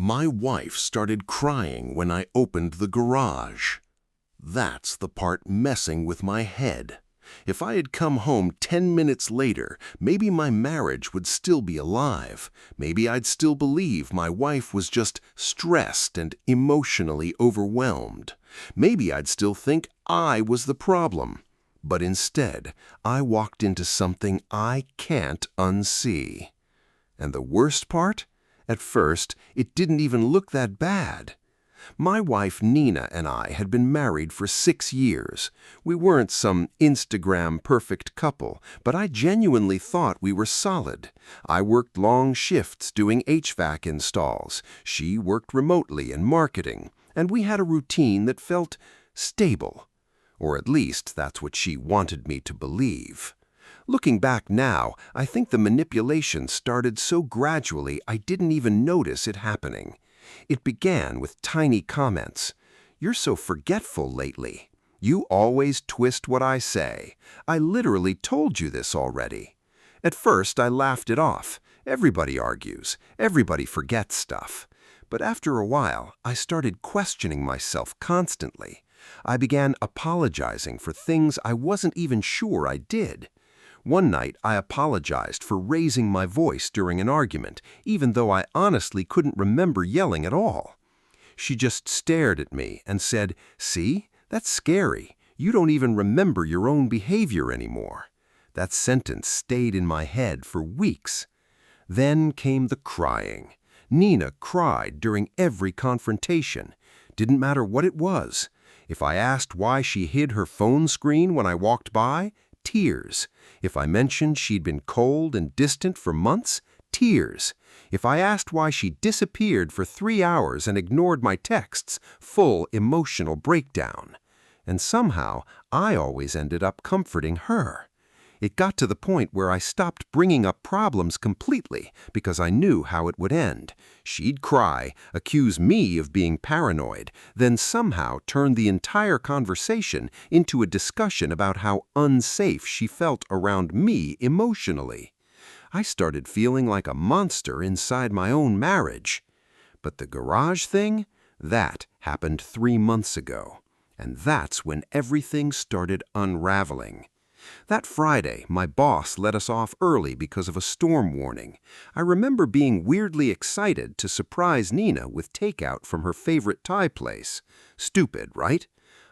My wife started crying when I opened the garage. That's the part messing with my head. If I had come home 10 minutes later, maybe my marriage would still be alive. Maybe I'd still believe my wife was just stressed and emotionally overwhelmed. Maybe I'd still think I was the problem. But instead, I walked into something I can't unsee. And the worst part? At first, it didn't even look that bad. My wife Nina and I had been married for 6 years. We weren't some Instagram perfect couple, but I genuinely thought we were solid. I worked long shifts doing HVAC installs. She worked remotely in marketing, and we had a routine that felt stable. Or at least that's what she wanted me to believe. Looking back now, I think the manipulation started so gradually I didn't even notice it happening. It began with tiny comments. "You're so forgetful lately. You always twist what I say. I literally told you this already." At first, I laughed it off. Everybody argues. Everybody forgets stuff. But after a while, I started questioning myself constantly. I began apologizing for things I wasn't even sure I did. One night, I apologized for raising my voice during an argument, even though I honestly couldn't remember yelling at all. She just stared at me and said, "See, that's scary. You don't even remember your own behavior anymore." That sentence stayed in my head for weeks. Then came the crying. Nina cried during every confrontation. Didn't matter what it was. If I asked why she hid her phone screen when I walked by, tears. If I mentioned she'd been cold and distant for months, tears. If I asked why she disappeared for 3 hours and ignored my texts, full emotional breakdown. And somehow, I always ended up comforting her. It got to the point where I stopped bringing up problems completely because I knew how it would end. She'd cry, accuse me of being paranoid, then somehow turn the entire conversation into a discussion about how unsafe she felt around me emotionally. I started feeling like a monster inside my own marriage. But the garage thing? That happened 3 months ago. And that's when everything started unraveling. That Friday, my boss let us off early because of a storm warning. I remember being weirdly excited to surprise Nina with takeout from her favorite Thai place. Stupid, right?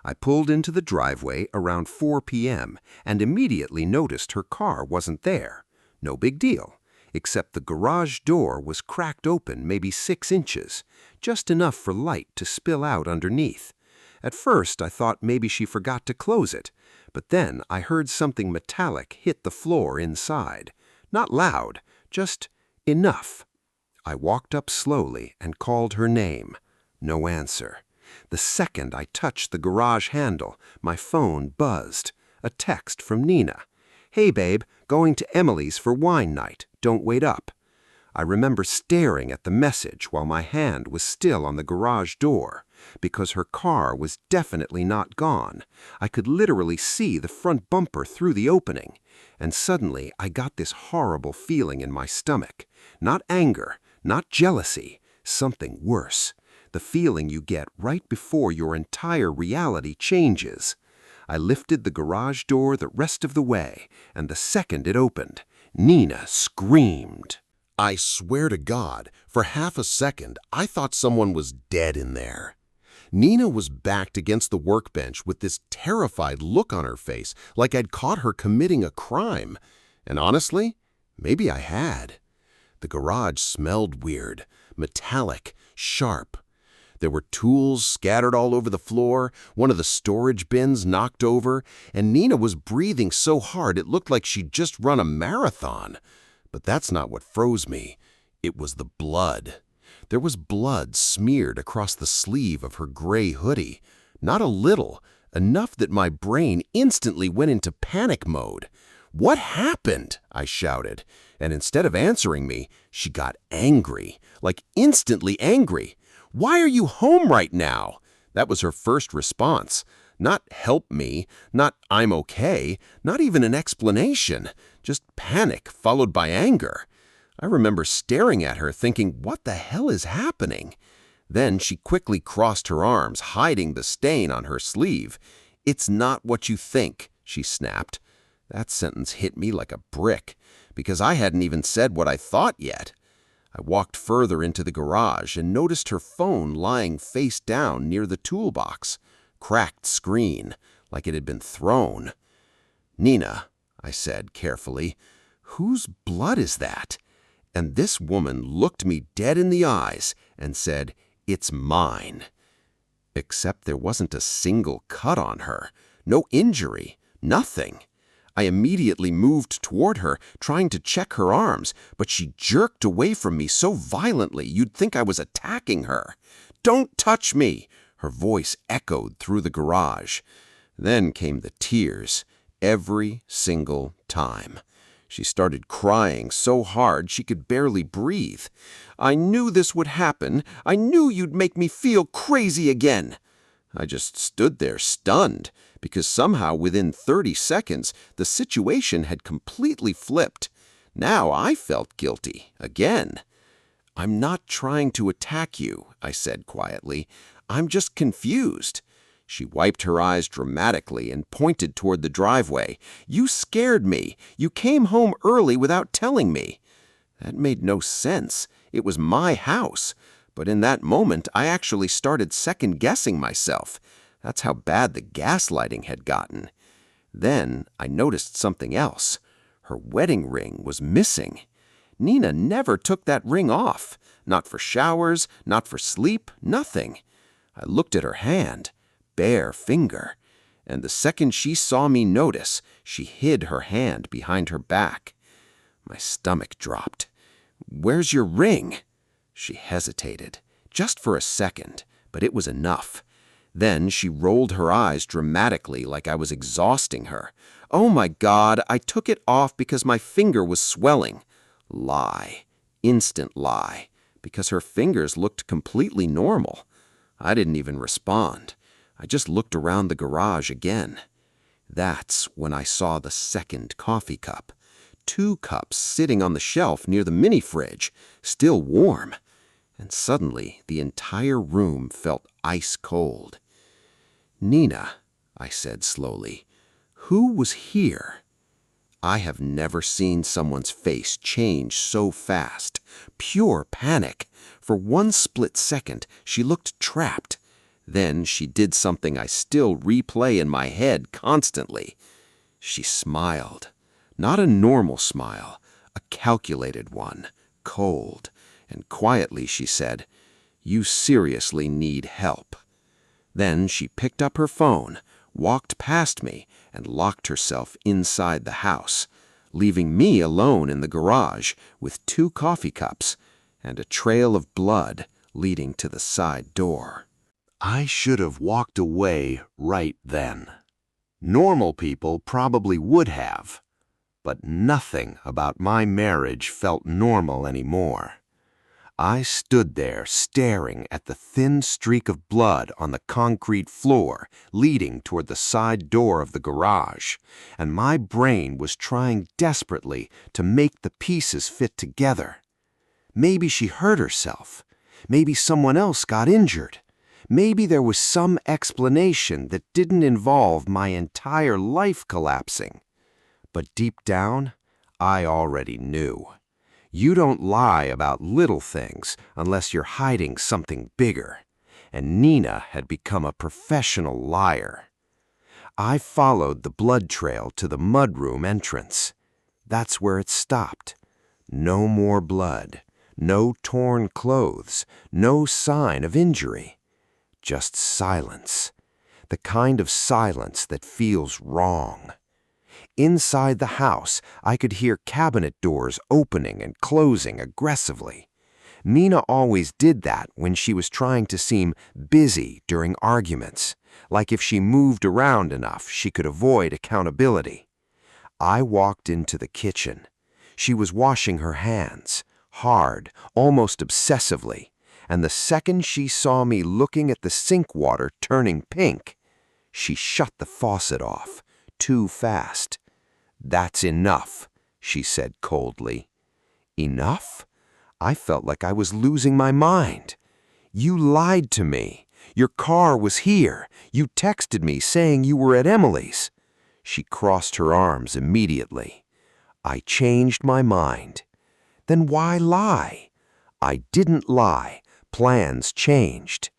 I pulled into the driveway around 4 p.m. and immediately noticed her car wasn't there. No big deal, except the garage door was cracked open maybe 6 inches, just enough for light to spill out underneath. At first, I thought maybe she forgot to close it, but then I heard something metallic hit the floor inside. Not loud, just enough. I walked up slowly and called her name. No answer. The second I touched the garage handle, my phone buzzed. A text from Nina. "Hey babe, going to Emily's for wine night. Don't wait up." I remember staring at the message while my hand was still on the garage door. Because her car was definitely not gone. I could literally see the front bumper through the opening. And suddenly I got this horrible feeling in my stomach. Not anger, not jealousy, something worse. The feeling you get right before your entire reality changes. I lifted the garage door the rest of the way, and the second it opened, Nina screamed. I swear to God, for half a second, I thought someone was dead in there. Nina was backed against the workbench with this terrified look on her face, like I'd caught her committing a crime. And honestly, maybe I had. The garage smelled weird, metallic, sharp. There were tools scattered all over the floor, one of the storage bins knocked over, and Nina was breathing so hard it looked like she'd just run a marathon. But that's not what froze me. It was the blood. There was blood smeared across the sleeve of her gray hoodie. Not a little, enough that my brain instantly went into panic mode. "What happened?" I shouted, and instead of answering me, she got angry, like instantly angry. "Why are you home right now?" That was her first response. Not "help me," not "I'm okay," not even an explanation, just panic followed by anger. I remember staring at her thinking, what the hell is happening? Then she quickly crossed her arms, hiding the stain on her sleeve. "It's not what you think," she snapped. That sentence hit me like a brick, because I hadn't even said what I thought yet. I walked further into the garage and noticed her phone lying face down near the toolbox, cracked screen, like it had been thrown. "Nina," I said carefully, "whose blood is that?" And this woman looked me dead in the eyes and said, "It's mine." Except there wasn't a single cut on her, no injury, nothing. I immediately moved toward her, trying to check her arms, but she jerked away from me so violently you'd think I was attacking her. "Don't touch me!" Her voice echoed through the garage. Then came the tears, every single time. She started crying so hard she could barely breathe. "I knew this would happen. I knew you'd make me feel crazy again." I just stood there stunned, because somehow within 30 seconds the situation had completely flipped. Now I felt guilty, again. "I'm not trying to attack you," I said quietly. "I'm just confused." She wiped her eyes dramatically and pointed toward the driveway. "You scared me. You came home early without telling me." That made no sense. It was my house. But in that moment, I actually started second-guessing myself. That's how bad the gaslighting had gotten. Then I noticed something else. Her wedding ring was missing. Nina never took that ring off. Not for showers, not for sleep, nothing. I looked at her hand. Bare finger. And the second she saw me notice, she hid her hand behind her back. My stomach dropped. "Where's your ring?" She hesitated, just for a second, but it was enough. Then she rolled her eyes dramatically like I was exhausting her. "Oh my God, I took it off because my finger was swelling." Lie. Instant lie. Because her fingers looked completely normal. I didn't even respond. I just looked around the garage again. That's when I saw the second coffee cup. 2 cups sitting on the shelf near the mini-fridge, still warm. And suddenly the entire room felt ice cold. "Nina," I said slowly, "who was here?" I have never seen someone's face change so fast. Pure panic. For one split second, she looked trapped. Then she did something I still replay in my head constantly. She smiled. Not a normal smile, a calculated one, cold. And quietly she said, "You seriously need help." Then she picked up her phone, walked past me, and locked herself inside the house, leaving me alone in the garage with 2 coffee cups and a trail of blood leading to the side door. I should have walked away right then. Normal people probably would have, but nothing about my marriage felt normal anymore. I stood there staring at the thin streak of blood on the concrete floor leading toward the side door of the garage, and my brain was trying desperately to make the pieces fit together. Maybe she hurt herself. Maybe someone else got injured. Maybe there was some explanation that didn't involve my entire life collapsing. But deep down, I already knew. You don't lie about little things unless you're hiding something bigger. And Nina had become a professional liar. I followed the blood trail to the mudroom entrance. That's where it stopped. No more blood, no torn clothes, no sign of injury. Just silence. The kind of silence that feels wrong. Inside the house, I could hear cabinet doors opening and closing aggressively. Nina always did that when she was trying to seem busy during arguments, like if she moved around enough, she could avoid accountability. I walked into the kitchen. She was washing her hands, hard, almost obsessively, and the second she saw me looking at the sink water turning pink, she shut the faucet off, too fast. "That's enough," she said coldly. Enough? I felt like I was losing my mind. You lied to me. Your car was here. You texted me saying you were at Emily's. She crossed her arms immediately. I changed my mind. Then why lie? I didn't lie. Plans changed.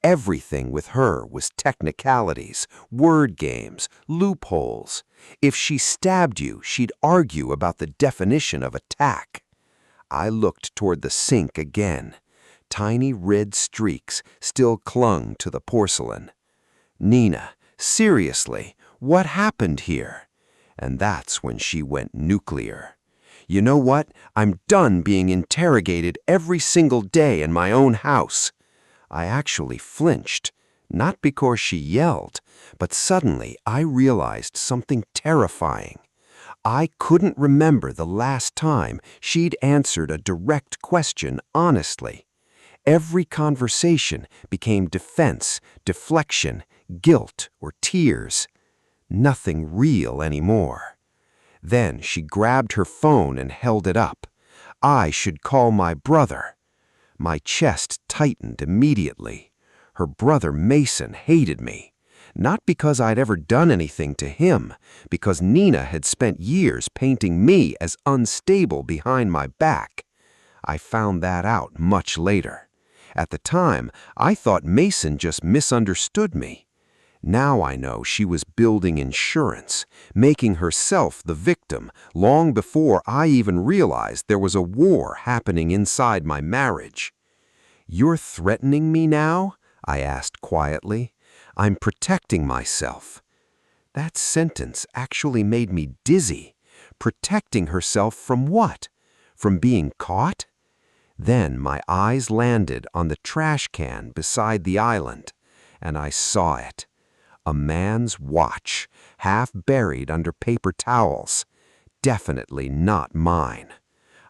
Everything with her was technicalities, word games, loopholes. If she stabbed you, she'd argue about the definition of attack. I looked toward the sink again. Tiny red streaks still clung to the porcelain. Nina, seriously, what happened here? And that's when she went nuclear. You know what? I'm done being interrogated every single day in my own house. I actually flinched, not because she yelled, but suddenly I realized something terrifying. I couldn't remember the last time she'd answered a direct question honestly. Every conversation became defense, deflection, guilt, or tears. Nothing real anymore. Then she grabbed her phone and held it up. I should call my brother. My chest tightened immediately. Her brother Mason hated me. Not because I'd ever done anything to him, because Nina had spent years painting me as unstable behind my back. I found that out much later. At the time, I thought Mason just misunderstood me. Now I know she was building insurance, making herself the victim long before I even realized there was a war happening inside my marriage. "You're threatening me now?" I asked quietly. "I'm protecting myself." That sentence actually made me dizzy. Protecting herself from what? From being caught? Then my eyes landed on the trash can beside the island, and I saw it. A man's watch, half buried under paper towels. Definitely not mine.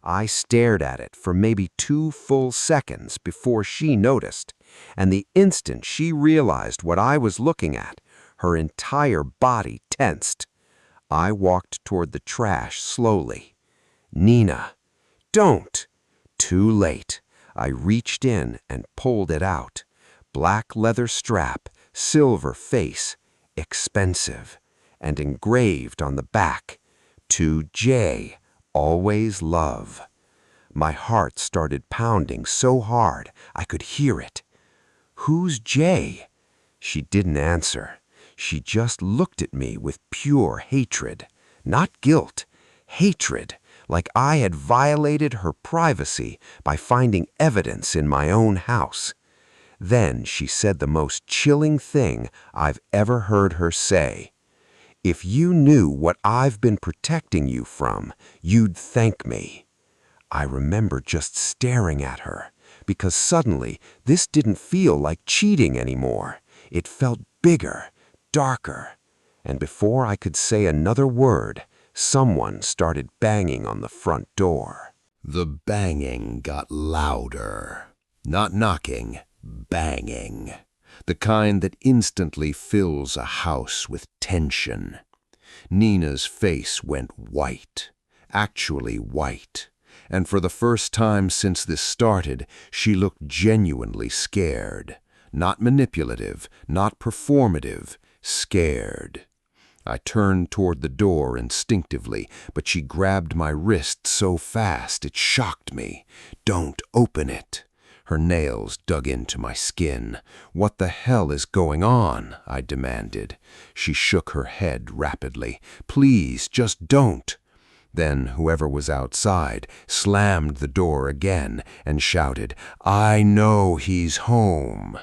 I stared at it for maybe 2 full seconds before she noticed, and the instant she realized what I was looking at, her entire body tensed. I walked toward the trash slowly. "Nina, don't!" Too late. I reached in and pulled it out. Black leather strap, silver face, expensive, and engraved on the back, "To J, always love." My heart started pounding so hard I could hear it. "Who's Jay?" She didn't answer. She just looked at me with pure hatred. Not guilt, hatred, like I had violated her privacy by finding evidence in my own house. Then she said the most chilling thing I've ever heard her say. "If you knew what I've been protecting you from, you'd thank me." I remember just staring at her, because suddenly this didn't feel like cheating anymore. It felt bigger, darker, and before I could say another word, someone started banging on the front door. The banging got louder. Not knocking, banging. The kind that instantly fills a house with tension. Nina's face went white, actually white. And for the first time since this started, she looked genuinely scared. Not manipulative, not performative, scared. I turned toward the door instinctively, but she grabbed my wrist so fast it shocked me. "Don't open it." Her nails dug into my skin. "What the hell is going on?" I demanded. She shook her head rapidly. "Please, just don't." Then whoever was outside slammed the door again and shouted, "I know he's home."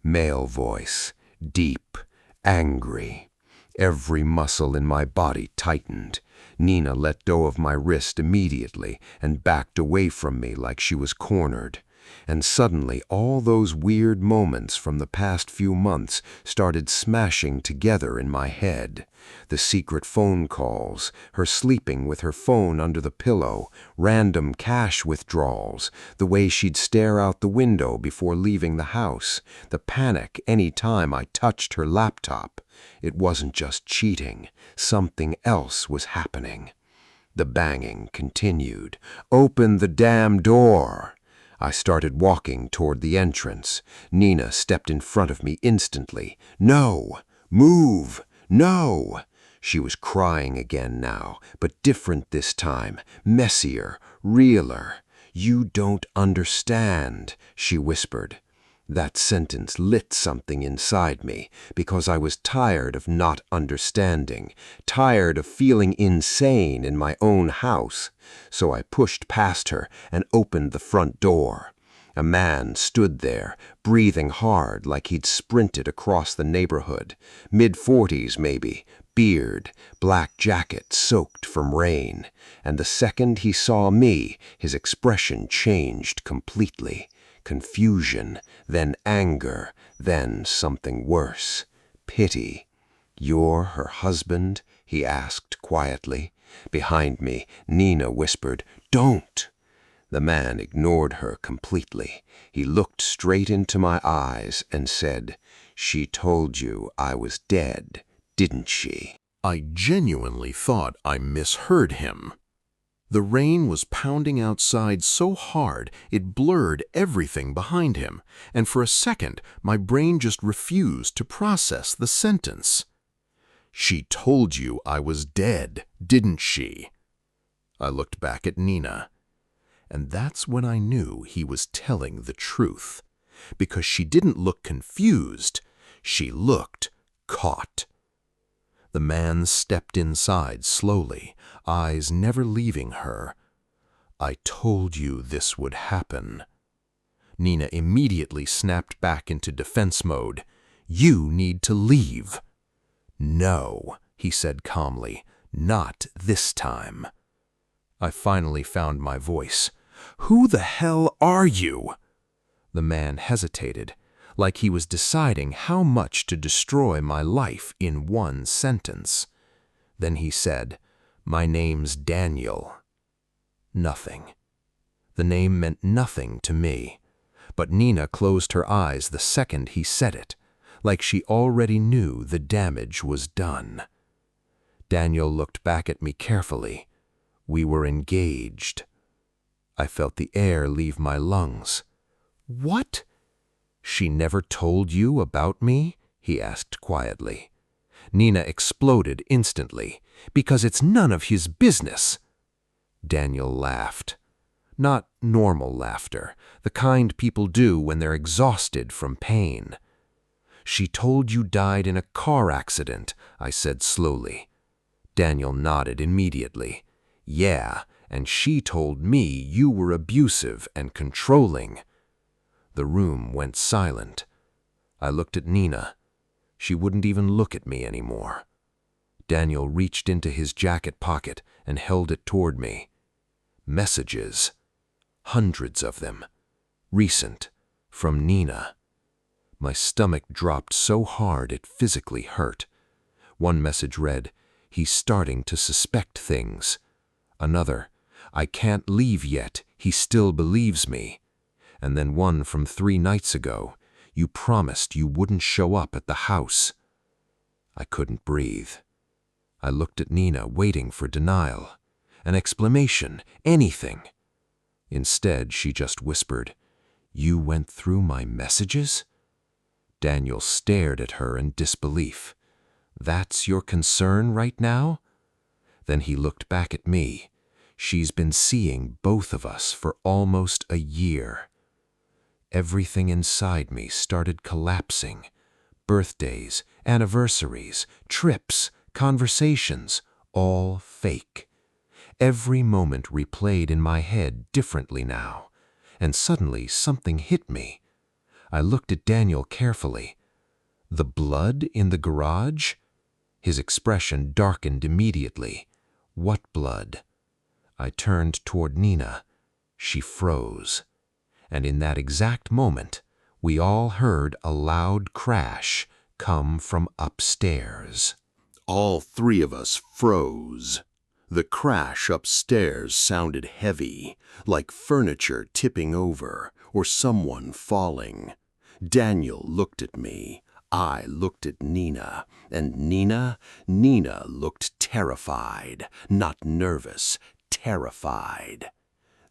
Male voice, deep, angry. Every muscle in my body tightened. Nina let go of my wrist immediately and backed away from me like she was cornered. And suddenly all those weird moments from the past few months started smashing together in my head. The secret phone calls, her sleeping with her phone under the pillow, random cash withdrawals, the way she'd stare out the window before leaving the house, the panic any time I touched her laptop. It wasn't just cheating. Something else was happening. The banging continued. "Open the damn door!" I started walking toward the entrance. Nina stepped in front of me instantly. "No! Move! No!" She was crying again now, but different this time, messier, realer. "You don't understand," she whispered. That sentence lit something inside me, because I was tired of not understanding, tired of feeling insane in my own house. So I pushed past her and opened the front door. A man stood there, breathing hard like he'd sprinted across the neighborhood. Mid-40s maybe, beard, black jacket soaked from rain. And the second he saw me, his expression changed completely. Confusion, then anger, then something worse. Pity. "You're her husband?" he asked quietly. Behind me, Nina whispered, "Don't!" The man ignored her completely. He looked straight into my eyes and said, "She told you I was dead, didn't she?" I genuinely thought I misheard him. The rain was pounding outside so hard it blurred everything behind him, and for a second my brain just refused to process the sentence. "She told you I was dead, didn't she?" I looked back at Nina, and that's when I knew he was telling the truth, because she didn't look confused, she looked caught. The man stepped inside slowly, eyes never leaving her. "I told you this would happen." Nina immediately snapped back into defense mode. "You need to leave." "No," he said calmly, "not this time." I finally found my voice. "Who the hell are you?" The man hesitated, like he was deciding how much to destroy my life in one sentence. Then he said, "My name's Daniel." Nothing. The name meant nothing to me, but Nina closed her eyes the second he said it, like she already knew the damage was done. Daniel looked back at me carefully. We were engaged. I felt the air leave my lungs. "What?" "She never told you about me?" he asked quietly. Nina exploded instantly. "Because it's none of his business." Daniel laughed. Not normal laughter, the kind people do when they're exhausted from pain. "She told you died in a car accident," I said slowly. Daniel nodded immediately. "Yeah, and she told me you were abusive and controlling." The room went silent. I looked at Nina. She wouldn't even look at me anymore. Daniel reached into his jacket pocket and held it toward me. Messages. Hundreds of them. Recent. From Nina. My stomach dropped so hard it physically hurt. One message read, "He's starting to suspect things." Another, "I can't leave yet. He still believes me." And then one from 3 nights ago, "You promised you wouldn't show up at the house." I couldn't breathe. I looked at Nina, waiting for denial, an explanation, anything. Instead, she just whispered, "You went through my messages?" Daniel stared at her in disbelief. "That's your concern right now?" Then he looked back at me. "She's been seeing both of us for almost a year." Everything inside me started collapsing. Birthdays, anniversaries, trips, conversations, all fake. Every moment replayed in my head differently now, and suddenly something hit me. I looked at Daniel carefully. "The blood in the garage?" His expression darkened immediately. "What blood?" I turned toward Nina. She froze. And in that exact moment, we all heard a loud crash come from upstairs. All 3 of us froze. The crash upstairs sounded heavy, like furniture tipping over or someone falling. Daniel looked at me, I looked at Nina, and Nina looked terrified, not nervous, terrified.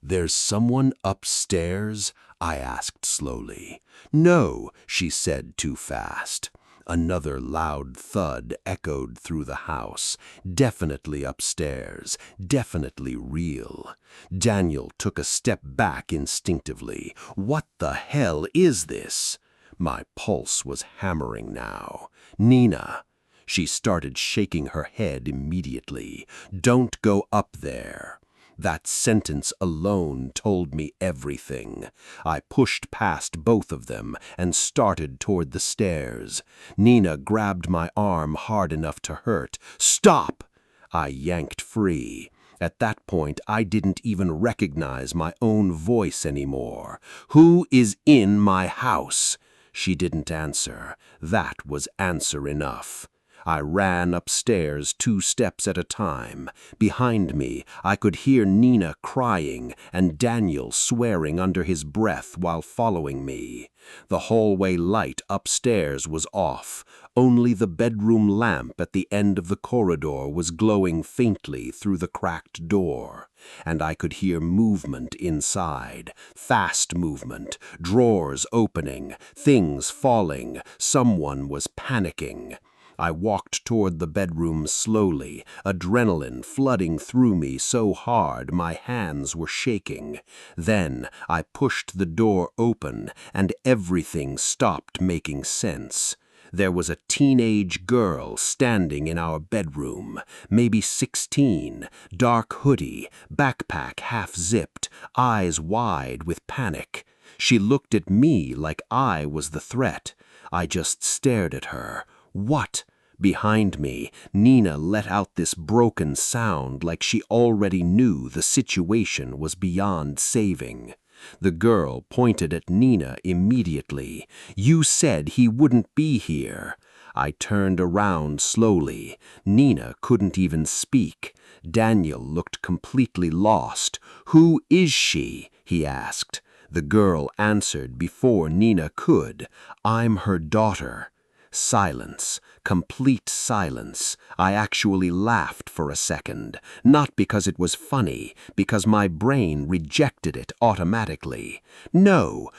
"There's someone upstairs?" I asked slowly. "No," she said too fast. Another loud thud echoed through the house. Definitely upstairs, definitely real. Daniel took a step back instinctively. What the hell is this? My pulse was hammering now. "Nina." She started shaking her head immediately. "Don't go up there." That sentence alone told me everything. I pushed past both of them and started toward the stairs. Nina grabbed my arm hard enough to hurt. "Stop!" I yanked free. At that point, I didn't even recognize my own voice anymore. "Who is in my house?" She didn't answer. That was answer enough. I ran upstairs 2 steps at a time. Behind me, I could hear Nina crying and Daniel swearing under his breath while following me. The hallway light upstairs was off. Only the bedroom lamp at the end of the corridor was glowing faintly through the cracked door. And I could hear movement inside. Fast movement, drawers opening, things falling. Someone was panicking. I walked toward the bedroom slowly, adrenaline flooding through me so hard my hands were shaking. Then I pushed the door open, and everything stopped making sense. There was a teenage girl standing in our bedroom, maybe 16, dark hoodie, backpack half-zipped, eyes wide with panic. She looked at me like I was the threat. I just stared at her. What? Behind me, Nina let out this broken sound like she already knew the situation was beyond saving. The girl pointed at Nina immediately. "You said he wouldn't be here." I turned around slowly. Nina couldn't even speak. Daniel looked completely lost. "Who is she?" he asked. The girl answered before Nina could. "I'm her daughter." Silence, complete silence. I actually laughed for a second, not because it was funny, because my brain rejected it automatically. No,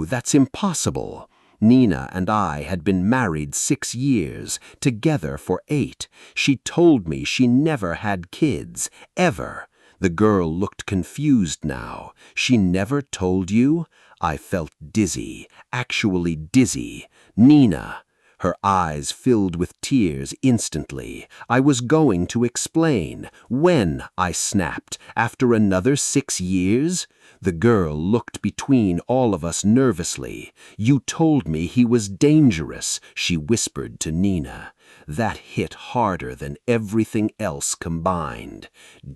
that's impossible. Nina and I had been married 6 years, together for 8. She told me she never had kids, ever. The girl looked confused now. "She never told you?" I felt dizzy, actually dizzy. "Nina." Her eyes filled with tears instantly. I was going to explain. "When?" I snapped. "After another 6 years?" The girl looked between all of us nervously. "You told me he was dangerous," she whispered to Nina. That hit harder than everything else combined.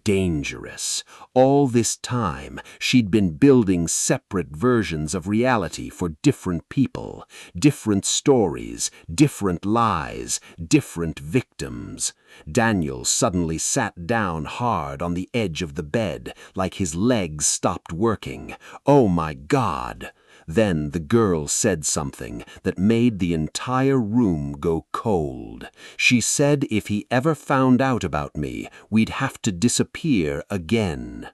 Dangerous. All this time, she'd been building separate versions of reality for different people, different stories, different lies, different victims. Daniel suddenly sat down hard on the edge of the bed, like his legs stopped working. Oh my God! Then the girl said something that made the entire room go cold. She said if he ever found out about me, we'd have to disappear again.